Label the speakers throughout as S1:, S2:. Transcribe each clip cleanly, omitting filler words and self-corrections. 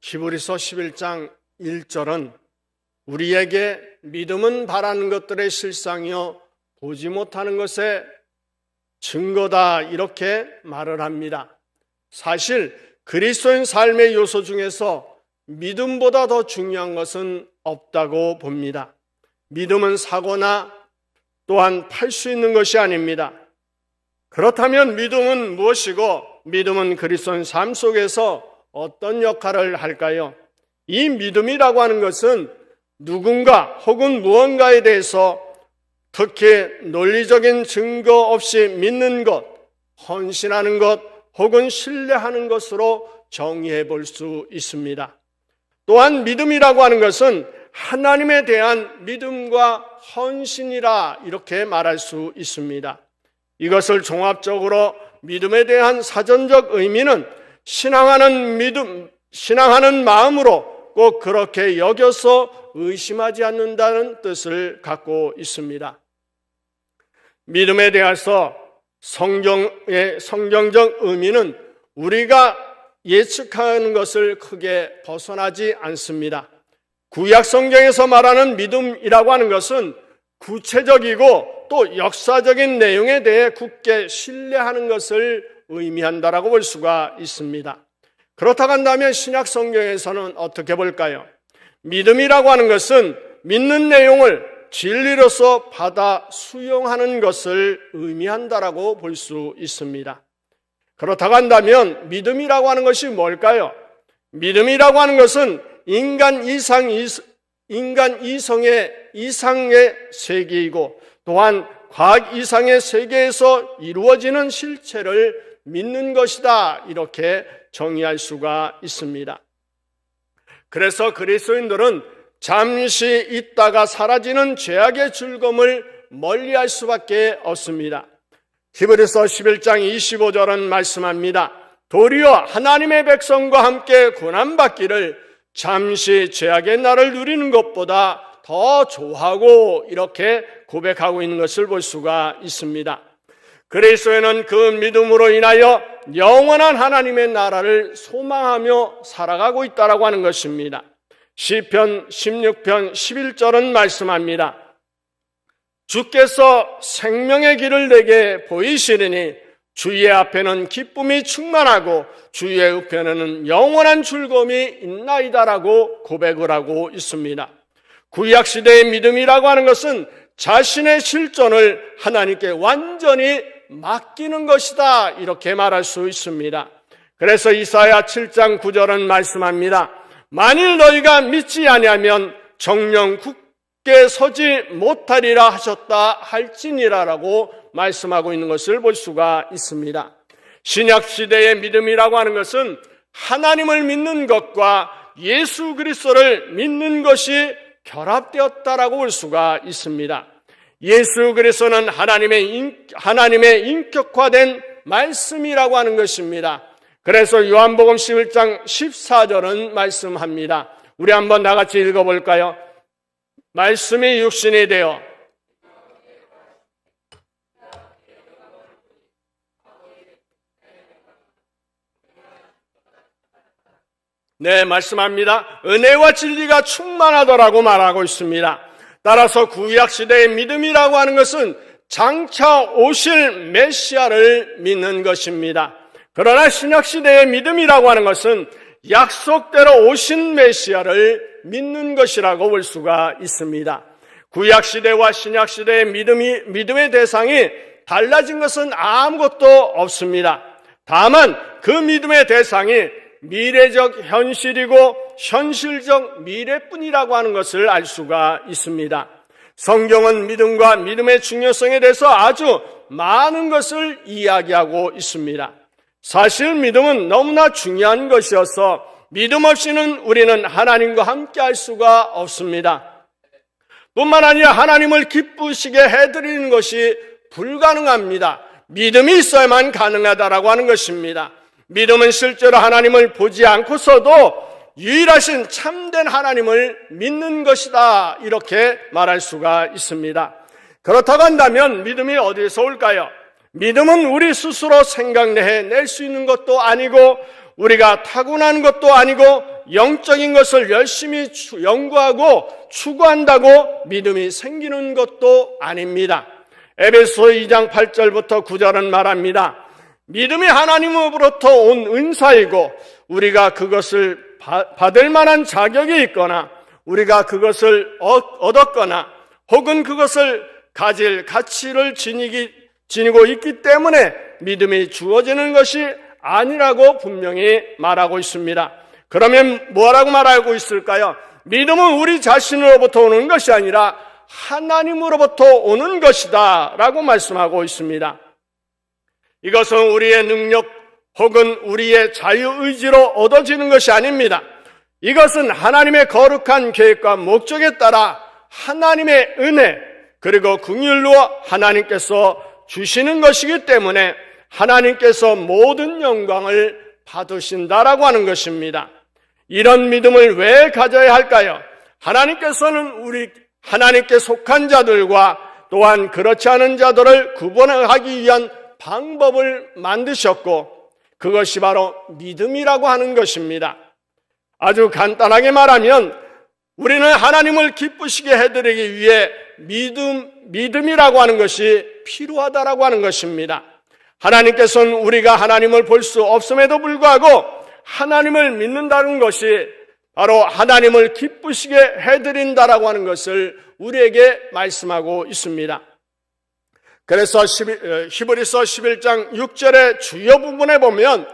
S1: 히브리서 11장 1절은 우리에게 믿음은 바라는 것들의 실상이요 보지 못하는 것의 증거다 이렇게 말을 합니다. 사실 그리스도인 삶의 요소 중에서 믿음보다 더 중요한 것은 없다고 봅니다. 믿음은 사거나 또한 팔 수 있는 것이 아닙니다. 그렇다면 믿음은 무엇이고 믿음은 그리스도인 삶 속에서 어떤 역할을 할까요? 이 믿음이라고 하는 것은 누군가 혹은 무언가에 대해서 특히 논리적인 증거 없이 믿는 것, 헌신하는 것 혹은 신뢰하는 것으로 정의해 볼 수 있습니다. 또한 믿음이라고 하는 것은 하나님에 대한 믿음과 헌신이라 이렇게 말할 수 있습니다. 이것을 종합적으로 믿음에 대한 사전적 의미는 신앙하는 마음으로 꼭 그렇게 여겨서 의심하지 않는다는 뜻을 갖고 있습니다. 믿음에 대해서 성경적 의미는 우리가 예측하는 것을 크게 벗어나지 않습니다. 구약 성경에서 말하는 믿음이라고 하는 것은 구체적이고 또 역사적인 내용에 대해 굳게 신뢰하는 것을 의미한다라고 볼 수가 있습니다. 그렇다고 한다면 신약 성경에서는 어떻게 볼까요? 믿음이라고 하는 것은 믿는 내용을 진리로서 받아 수용하는 것을 의미한다라고 볼 수 있습니다. 그렇다고 한다면 믿음이라고 하는 것이 뭘까요? 믿음이라고 하는 것은 인간 이상의 세계이고 또한 과학 이상의 세계에서 이루어지는 실체를 믿는 것이다 이렇게 정의할 수가 있습니다. 그래서 그리스도인들은 잠시 있다가 사라지는 죄악의 즐거움을 멀리할 수밖에 없습니다. 히브리서 11장 25절은 말씀합니다. 도리어 하나님의 백성과 함께 고난받기를 잠시 죄악의 날을 누리는 것보다 더 좋아하고 이렇게 고백하고 있는 것을 볼 수가 있습니다. 그리스도인은 그 믿음으로 인하여 영원한 하나님의 나라를 소망하며 살아가고 있다라고 하는 것입니다. 시편 16편 11절은 말씀합니다. 주께서 생명의 길을 내게 보이시리니 주의 앞에는 기쁨이 충만하고 주의 우편에는 영원한 즐거움이 있나이다라고 고백을 하고 있습니다. 구약시대의 믿음이라고 하는 것은 자신의 실존을 하나님께 완전히 맡기는 것이다 이렇게 말할 수 있습니다. 그래서 이사야 7장 9절은 말씀합니다. 만일 너희가 믿지 아니하면 정녕 굳게 서지 못하리라 하셨다 할지니라라고 말씀하고 있는 것을 볼 수가 있습니다. 신약시대의 믿음이라고 하는 것은 하나님을 믿는 것과 예수 그리스도를 믿는 것이 결합되었다라고 볼 수가 있습니다. 예수 그리스도는 하나님의 인격화된 말씀이라고 하는 것입니다. 그래서 요한복음 11장 14절은 말씀합니다. 우리 한번 다 같이 읽어볼까요? 말씀이 육신이 되어 말씀합니다. 은혜와 진리가 충만하더라고 말하고 있습니다. 따라서 구약시대의 믿음이라고 하는 것은 장차 오실 메시아를 믿는 것입니다. 그러나 신약시대의 믿음이라고 하는 것은 약속대로 오신 메시아를 믿는 것이라고 볼 수가 있습니다. 구약시대와 신약시대의 믿음의 대상이 달라진 것은 아무것도 없습니다. 다만 그 믿음의 대상이 미래적 현실이고 현실적 미래뿐이라고 하는 것을 알 수가 있습니다. 성경은 믿음과 믿음의 중요성에 대해서 아주 많은 것을 이야기하고 있습니다. 사실 믿음은 너무나 중요한 것이어서 믿음 없이는 우리는 하나님과 함께 할 수가 없습니다. 뿐만 아니라 하나님을 기쁘시게 해드리는 것이 불가능합니다. 믿음이 있어야만 가능하다라고 하는 것입니다. 믿음은 실제로 하나님을 보지 않고서도 유일하신 참된 하나님을 믿는 것이다 이렇게 말할 수가 있습니다. 그렇다고 한다면 믿음이 어디에서 올까요? 믿음은 우리 스스로 생각내낼 수 있는 것도 아니고 우리가 타고난 것도 아니고 영적인 것을 열심히 연구하고 추구한다고 믿음이 생기는 것도 아닙니다. 에베소 2장 8절부터 9절은 말합니다. 믿음이 하나님으로부터 온 은사이고 우리가 그것을 받을 만한 자격이 있거나 우리가 그것을 얻었거나 혹은 그것을 가질 가치를 지니고 있기 때문에 믿음이 주어지는 것이 아니라고 분명히 말하고 있습니다. 그러면 뭐라고 말하고 있을까요? 믿음은 우리 자신으로부터 오는 것이 아니라 하나님으로부터 오는 것이다 라고 말씀하고 있습니다. 이것은 우리의 능력 혹은 우리의 자유의지로 얻어지는 것이 아닙니다. 이것은 하나님의 거룩한 계획과 목적에 따라 하나님의 은혜 그리고 긍휼로 하나님께서 주시는 것이기 때문에 하나님께서 모든 영광을 받으신다라고 하는 것입니다. 이런 믿음을 왜 가져야 할까요? 하나님께서는 하나님께 속한 자들과 또한 그렇지 않은 자들을 구분하기 위한 방법을 만드셨고 그것이 바로 믿음이라고 하는 것입니다. 아주 간단하게 말하면 우리는 하나님을 기쁘시게 해드리기 위해 믿음이라고 하는 것이 필요하다라고 하는 것입니다. 하나님께서는 우리가 하나님을 볼 수 없음에도 불구하고 하나님을 믿는다는 것이 바로 하나님을 기쁘시게 해드린다라고 하는 것을 우리에게 말씀하고 있습니다. 그래서 히브리서 11장 6절의 주요 부분에 보면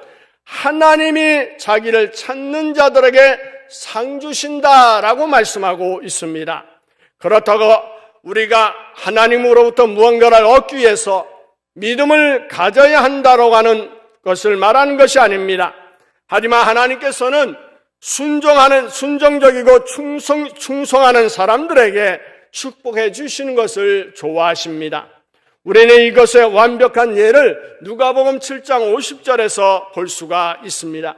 S1: 하나님이 자기를 찾는 자들에게 상 주신다라고 말씀하고 있습니다. 그렇다고 우리가 하나님으로부터 무언가를 얻기 위해서 믿음을 가져야 한다고 하는 것을 말하는 것이 아닙니다. 하지만 하나님께서는 순종적이고 충성하는 사람들에게 축복해 주시는 것을 좋아하십니다. 우리는 이것의 완벽한 예를 누가복음 7장 50절에서 볼 수가 있습니다.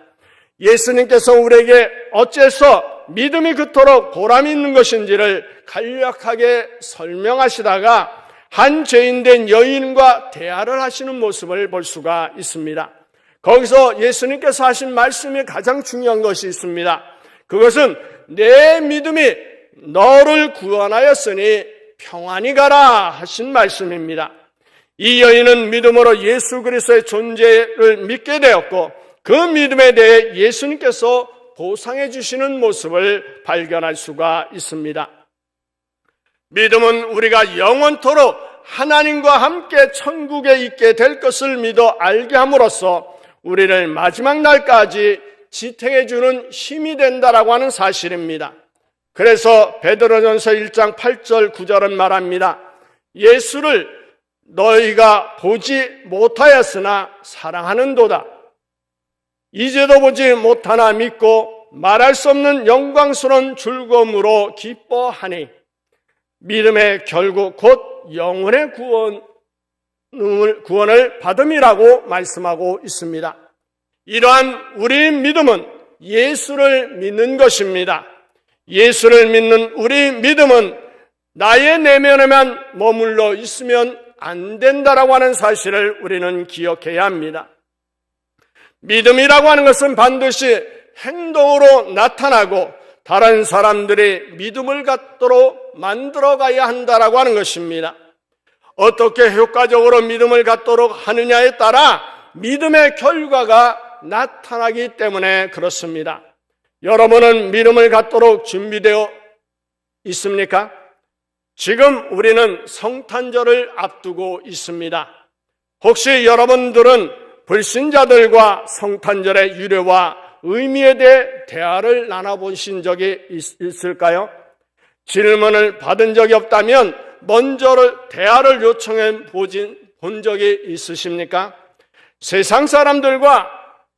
S1: 예수님께서 우리에게 어째서 믿음이 그토록 보람이 있는 것인지를 간략하게 설명하시다가 한 죄인된 여인과 대화를 하시는 모습을 볼 수가 있습니다. 거기서 예수님께서 하신 말씀이 가장 중요한 것이 있습니다. 그것은 내 믿음이 너를 구원하였으니 평안히 가라 하신 말씀입니다. 이 여인은 믿음으로 예수 그리스도의 존재를 믿게 되었고 그 믿음에 대해 예수님께서 보상해 주시는 모습을 발견할 수가 있습니다. 믿음은 우리가 영원토록 하나님과 함께 천국에 있게 될 것을 믿어 알게 함으로써 우리를 마지막 날까지 지탱해 주는 힘이 된다라고 하는 사실입니다. 그래서 베드로전서 1장 8절 9절은 말합니다. 예수를 너희가 보지 못하였으나 사랑하는도다. 이제도 보지 못하나 믿고 말할 수 없는 영광스러운 즐거움으로 기뻐하니 믿음의 결국 곧 영혼의 구원을 받음이라고 말씀하고 있습니다. 이러한 우리 믿음은 예수를 믿는 것입니다. 예수를 믿는 우리 믿음은 나의 내면에만 머물러 있으면 안 된다라고 하는 사실을 우리는 기억해야 합니다. 믿음이라고 하는 것은 반드시 행동으로 나타나고 다른 사람들이 믿음을 갖도록 만들어가야 한다라고 하는 것입니다. 어떻게 효과적으로 믿음을 갖도록 하느냐에 따라 믿음의 결과가 나타나기 때문에 그렇습니다. 여러분은 믿음을 갖도록 준비되어 있습니까? 지금 우리는 성탄절을 앞두고 있습니다. 혹시 여러분들은 불신자들과 성탄절의 유래와 의미에 대해 대화를 나눠보신 적이 있을까요? 질문을 받은 적이 없다면 먼저 대화를 요청해 본 적이 있으십니까? 세상 사람들과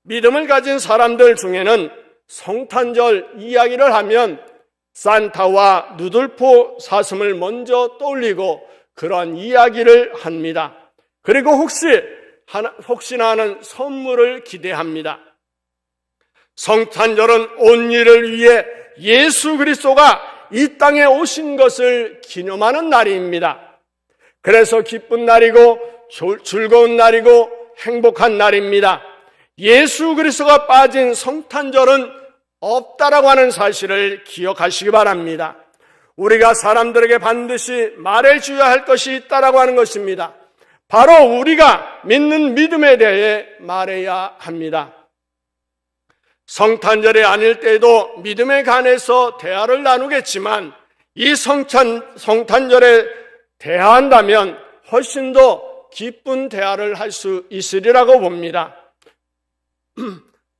S1: 믿음을 가진 사람들 중에는 성탄절 이야기를 하면 산타와 누들포 사슴을 먼저 떠올리고 그런 이야기를 합니다. 그리고 혹시나 하는 선물을 기대합니다. 성탄절은 온 일을 위해 예수 그리스도가 이 땅에 오신 것을 기념하는 날입니다. 그래서 기쁜 날이고 즐거운 날이고 행복한 날입니다. 예수 그리스도가 빠진 성탄절은 없다라고 하는 사실을 기억하시기 바랍니다. 우리가 사람들에게 반드시 말해줘야 할 것이 있다라고 하는 것입니다. 바로 우리가 믿는 믿음에 대해 말해야 합니다. 성탄절이 아닐 때에도 믿음에 관해서 대화를 나누겠지만 이 성탄절에 대화한다면 훨씬 더 기쁜 대화를 할 수 있으리라고 봅니다.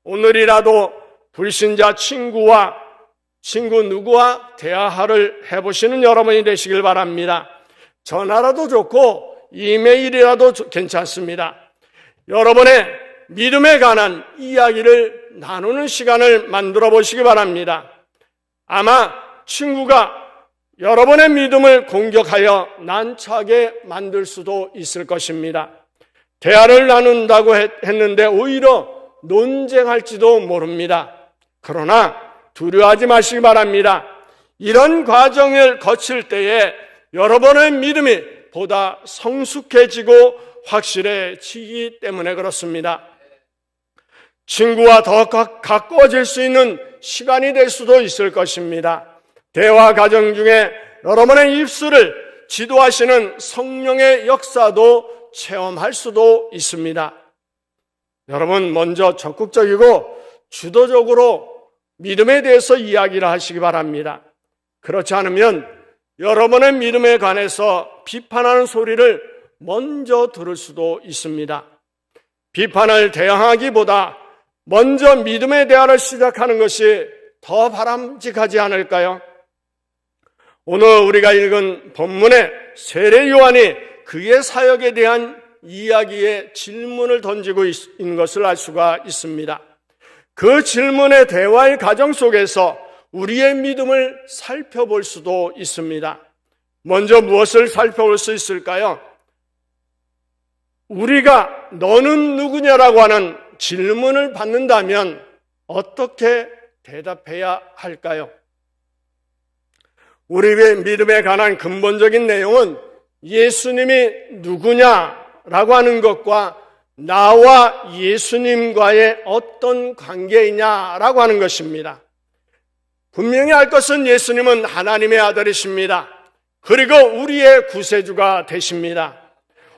S1: 오늘이라도 불신자 친구 누구와 대화를 해보시는 여러분이 되시길 바랍니다. 전화라도 좋고 이메일이라도 괜찮습니다. 여러분의 믿음에 관한 이야기를 나누는 시간을 만들어 보시기 바랍니다. 아마 친구가 여러분의 믿음을 공격하여 난처하게 만들 수도 있을 것입니다. 대화를 나눈다고 했는데 오히려 논쟁할지도 모릅니다. 그러나 두려워하지 마시기 바랍니다. 이런 과정을 거칠 때에 여러분의 믿음이 보다 성숙해지고 확실해지기 때문에 그렇습니다. 친구와 더 가까워질 수 있는 시간이 될 수도 있을 것입니다. 대화 과정 중에 여러분의 입술을 지도하시는 성령의 역사도 체험할 수도 있습니다. 여러분 먼저 적극적이고 주도적으로 믿음에 대해서 이야기를 하시기 바랍니다. 그렇지 않으면 여러분의 믿음에 관해서 비판하는 소리를 먼저 들을 수도 있습니다. 비판을 대항하기보다 먼저 믿음의 대화를 시작하는 것이 더 바람직하지 않을까요? 오늘 우리가 읽은 본문의 세례 요한이 그의 사역에 대한 이야기에 질문을 던지고 있는 것을 알 수가 있습니다. 그 질문의 대화의 과정 속에서 우리의 믿음을 살펴볼 수도 있습니다. 먼저 무엇을 살펴볼 수 있을까요? 우리가 너는 누구냐라고 하는 질문을 받는다면 어떻게 대답해야 할까요? 우리의 믿음에 관한 근본적인 내용은 예수님이 누구냐라고 하는 것과 나와 예수님과의 어떤 관계이냐라고 하는 것입니다. 분명히 알 것은 예수님은 하나님의 아들이십니다. 그리고 우리의 구세주가 되십니다.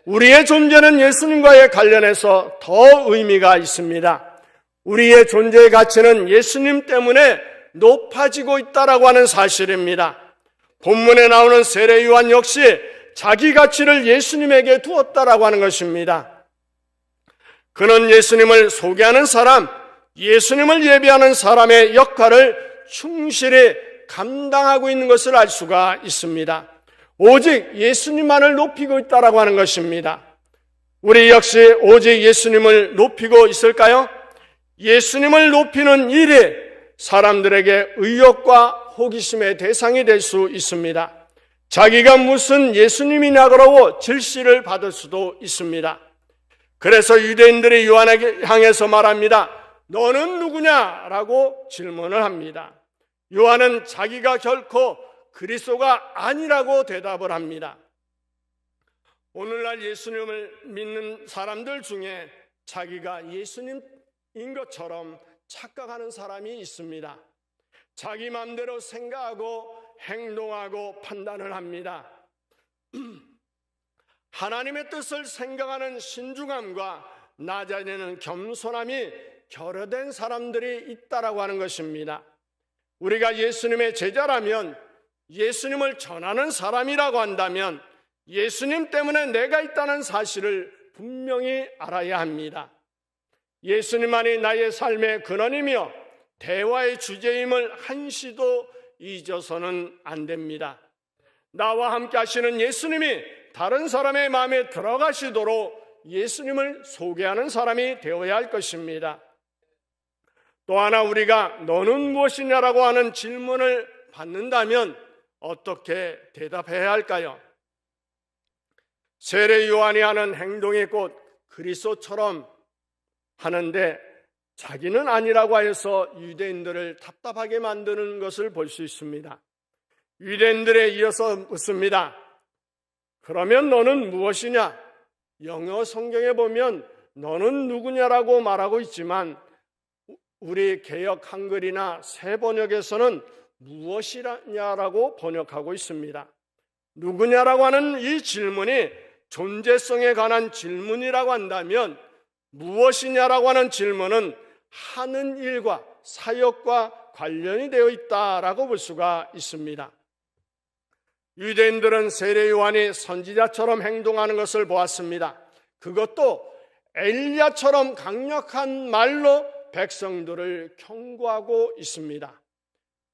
S1: 우리의 존재는 예수님과의 관련해서 더 의미가 있습니다. 우리의 존재의 가치는 예수님 때문에 높아지고 있다라고 하는 사실입니다. 본문에 나오는 세례 요한 역시 자기 가치를 예수님에게 두었다라고 하는 것입니다. 그는 예수님을 소개하는 사람, 예수님을 예비하는 사람의 역할을 충실히 감당하고 있는 것을 알 수가 있습니다. 오직 예수님만을 높이고 있다라고 하는 것입니다. 우리 역시 오직 예수님을 높이고 있을까요? 예수님을 높이는 일이 사람들에게 의욕과 호기심의 대상이 될 수 있습니다. 자기가 무슨 예수님이냐 그러고 질시를 받을 수도 있습니다. 그래서 유대인들이 요한에게 향해서 말합니다. 너는 누구냐라고 질문을 합니다. 요한은 자기가 결코 그리스도가 아니라고 대답을 합니다. 오늘날 예수님을 믿는 사람들 중에 자기가 예수님인 것처럼 착각하는 사람이 있습니다. 자기 마음대로 생각하고 행동하고 판단을 합니다. 하나님의 뜻을 생각하는 신중함과 나 자신에는 겸손함이 결여된 사람들이 있다라고 하는 것입니다. 우리가 예수님의 제자라면, 예수님을 전하는 사람이라고 한다면 예수님 때문에 내가 있다는 사실을 분명히 알아야 합니다. 예수님만이 나의 삶의 근원이며 대화의 주제임을 한시도 잊어서는 안 됩니다. 나와 함께 하시는 예수님이 다른 사람의 마음에 들어가시도록 예수님을 소개하는 사람이 되어야 할 것입니다. 또 하나 우리가 너는 무엇이냐라고 하는 질문을 받는다면 어떻게 대답해야 할까요? 세례 요한이 하는 행동이 곧 그리스도처럼 하는데 자기는 아니라고 하여서 유대인들을 답답하게 만드는 것을 볼 수 있습니다. 유대인들에 이어서 묻습니다. 그러면 너는 무엇이냐? 영어 성경에 보면 너는 누구냐라고 말하고 있지만 우리 개역 한글이나 새 번역에서는 무엇이냐라고 번역하고 있습니다. 누구냐라고 하는 이 질문이 존재성에 관한 질문이라고 한다면 무엇이냐라고 하는 질문은 하는 일과 사역과 관련이 되어 있다라고 볼 수가 있습니다. 유대인들은 세례 요한이 선지자처럼 행동하는 것을 보았습니다. 그것도 엘리야처럼 강력한 말로 백성들을 경고하고 있습니다.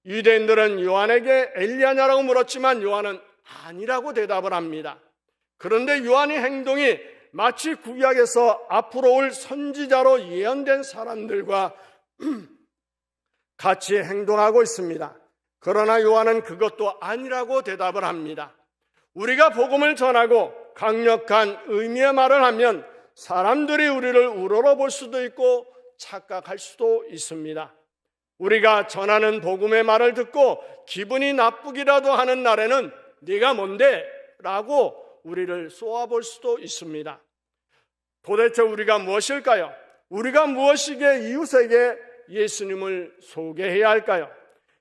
S1: 유대인들은 요한에게 엘리야냐라고 물었지만 요한은 아니라고 대답을 합니다. 그런데 요한의 행동이 마치 구약에서 앞으로 올 선지자로 예언된 사람들과 같이 행동하고 있습니다. 그러나 요한은 그것도 아니라고 대답을 합니다. 우리가 복음을 전하고 강력한 의미의 말을 하면 사람들이 우리를 우러러볼 수도 있고 착각할 수도 있습니다. 우리가 전하는 복음의 말을 듣고 기분이 나쁘기라도 하는 날에는 네가 뭔데? 라고 우리를 쏘아볼 수도 있습니다. 도대체 우리가 무엇일까요? 우리가 무엇이기에 이웃에게 예수님을 소개해야 할까요?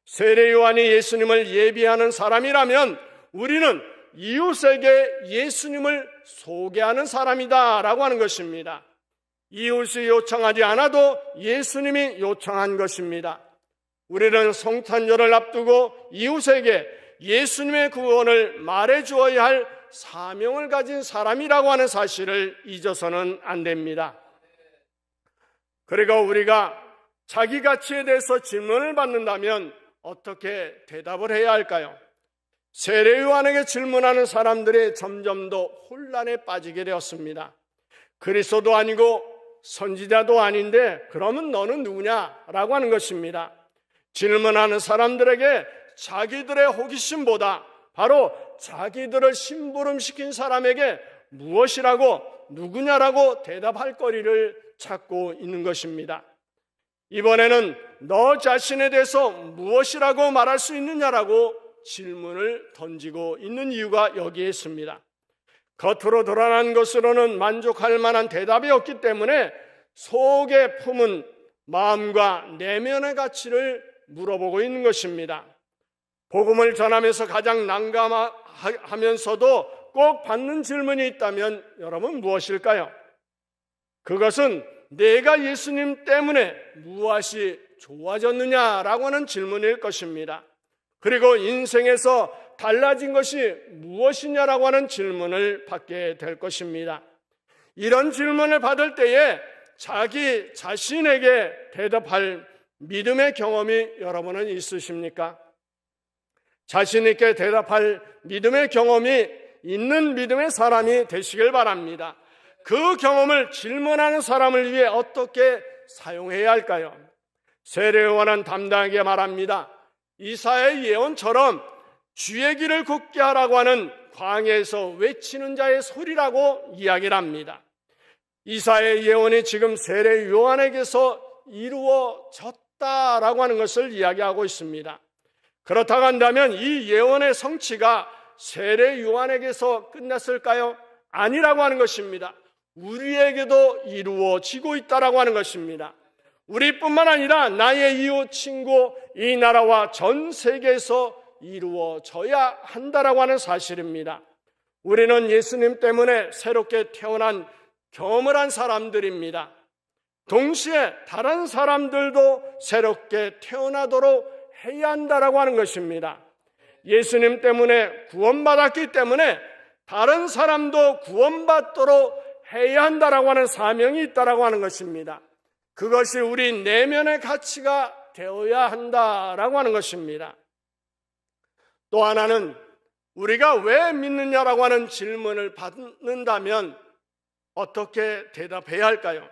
S1: 세례 요한이 예수님을 예비하는 사람이라면 우리는 이웃에게 예수님을 소개하는 사람이다라고 하는 것입니다. 이웃이 요청하지 않아도 예수님이 요청한 것입니다. 우리는 성탄절을 앞두고 이웃에게 예수님의 구원을 말해주어야 할 사명을 가진 사람이라고 하는 사실을 잊어서는 안 됩니다. 그리고 우리가 자기 가치에 대해서 질문을 받는다면 어떻게 대답을 해야 할까요? 세례 요한에게 질문하는 사람들이 점점 더 혼란에 빠지게 되었습니다. 그리스도도 아니고 선지자도 아닌데 그러면 너는 누구냐라고 하는 것입니다. 질문하는 사람들에게 자기들의 호기심보다 바로 자기들을 심부름시킨 사람에게 무엇이라고 누구냐라고 대답할 거리를 찾고 있는 것입니다. 이번에는 너 자신에 대해서 무엇이라고 말할 수 있느냐라고 질문을 던지고 있는 이유가 여기에 있습니다. 겉으로 드러난 것으로는 만족할 만한 대답이 없기 때문에 속에 품은 마음과 내면의 가치를 물어보고 있는 것입니다. 복음을 전하면서 가장 난감하면서도 꼭 받는 질문이 있다면 여러분 무엇일까요? 그것은 내가 예수님 때문에 무엇이 좋아졌느냐라고 하는 질문일 것입니다. 그리고 인생에서 달라진 것이 무엇이냐라고 하는 질문을 받게 될 것입니다. 이런 질문을 받을 때에 자기 자신에게 대답할 믿음의 경험이 여러분은 있으십니까? 자신 있게 대답할 믿음의 경험이 있는 믿음의 사람이 되시길 바랍니다. 그 경험을 질문하는 사람을 위해 어떻게 사용해야 할까요? 세례 요한은 담대하게 말합니다. 이사야의 예언처럼 주의 길을 굽게 하라고 하는 광야에서 외치는 자의 소리라고 이야기를 합니다. 이사야의 예언이 지금 세례 요한에게서 이루어졌다라고 하는 것을 이야기하고 있습니다. 그렇다고 한다면 이 예언의 성취가 세례 요한에게서 끝났을까요? 아니라고 하는 것입니다. 우리에게도 이루어지고 있다라고 하는 것입니다. 우리뿐만 아니라 나의 이웃, 친구, 이 나라와 전 세계에서 이루어져야 한다라고 하는 사실입니다. 우리는 예수님 때문에 새롭게 태어난 경험을 한 사람들입니다. 동시에 다른 사람들도 새롭게 태어나도록 해야 한다라고 하는 것입니다. 예수님 때문에 구원받았기 때문에 다른 사람도 구원받도록 해야 한다라고 하는 사명이 있다라고 하는 것입니다. 그것이 우리 내면의 가치가 되어야 한다라고 하는 것입니다. 또 하나는 우리가 왜 믿느냐라고 하는 질문을 받는다면 어떻게 대답해야 할까요?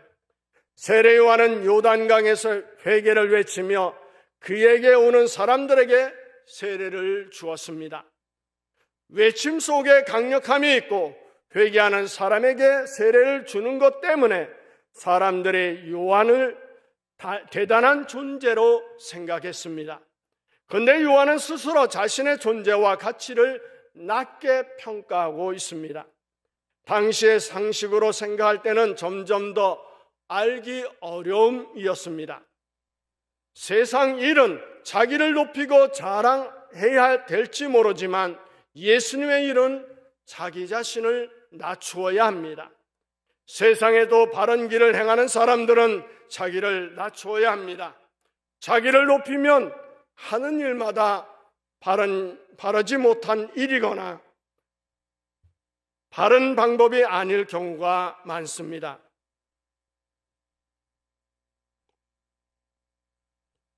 S1: 세례 요한은 요단강에서 회개를 외치며 그에게 오는 사람들에게 세례를 주었습니다. 외침 속에 강력함이 있고 회개하는 사람에게 세례를 주는 것 때문에 사람들이 요한을 대단한 존재로 생각했습니다. 그런데 요한은 스스로 자신의 존재와 가치를 낮게 평가하고 있습니다. 당시의 상식으로 생각할 때는 점점 더 알기 어려움이었습니다. 세상 일은 자기를 높이고 자랑해야 될지 모르지만 예수님의 일은 자기 자신을 낮추어야 합니다. 세상에도 바른 길을 행하는 사람들은 자기를 낮추어야 합니다. 자기를 높이면 하는 일마다 바르지 못한 일이거나 바른 방법이 아닐 경우가 많습니다.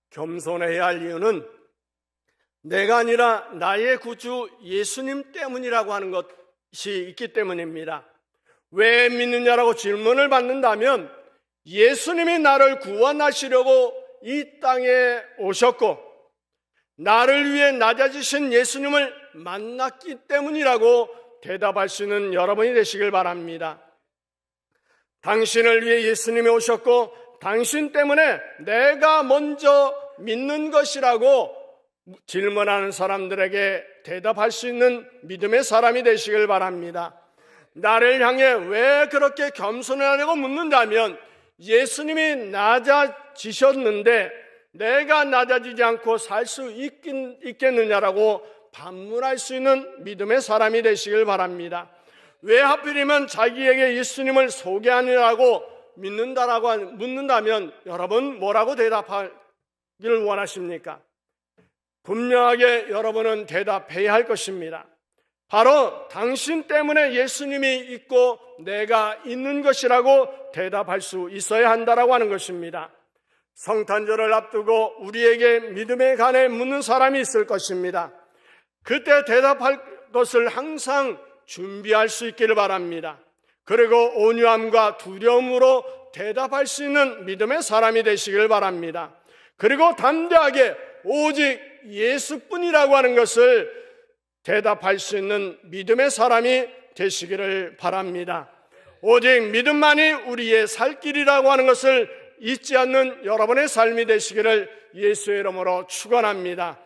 S1: 겸손해야 할 이유는 내가 아니라 나의 구주 예수님 때문이라고 하는 것이 있기 때문입니다. 왜 믿느냐라고 질문을 받는다면 예수님이 나를 구원하시려고 이 땅에 오셨고 나를 위해 낮아지신 예수님을 만났기 때문이라고 대답할 수 있는 여러분이 되시길 바랍니다. 당신을 위해 예수님이 오셨고 당신 때문에 내가 먼저 믿는 것이라고 질문하는 사람들에게 대답할 수 있는 믿음의 사람이 되시길 바랍니다. 나를 향해 왜 그렇게 겸손하냐고 묻는다면 예수님이 낮아지셨는데 내가 낮아지지 않고 살 수 있겠느냐라고 반문할 수 있는 믿음의 사람이 되시길 바랍니다. 왜 하필이면 자기에게 예수님을 소개하느라고 믿는다라고 묻는다면 여러분 뭐라고 대답하기를 원하십니까? 분명하게 여러분은 대답해야 할 것입니다. 바로 당신 때문에 예수님이 있고 내가 있는 것이라고 대답할 수 있어야 한다라고 하는 것입니다. 성탄절을 앞두고 우리에게 믿음에 관해 묻는 사람이 있을 것입니다. 그때 대답할 것을 항상 준비할 수 있기를 바랍니다. 그리고 온유함과 두려움으로 대답할 수 있는 믿음의 사람이 되시길 바랍니다. 그리고 담대하게 오직 예수뿐이라고 하는 것을 대답할 수 있는 믿음의 사람이 되시기를 바랍니다. 오직 믿음만이 우리의 살 길이라고 하는 것을 잊지 않는 여러분의 삶이 되시기를 예수의 이름으로 축원합니다.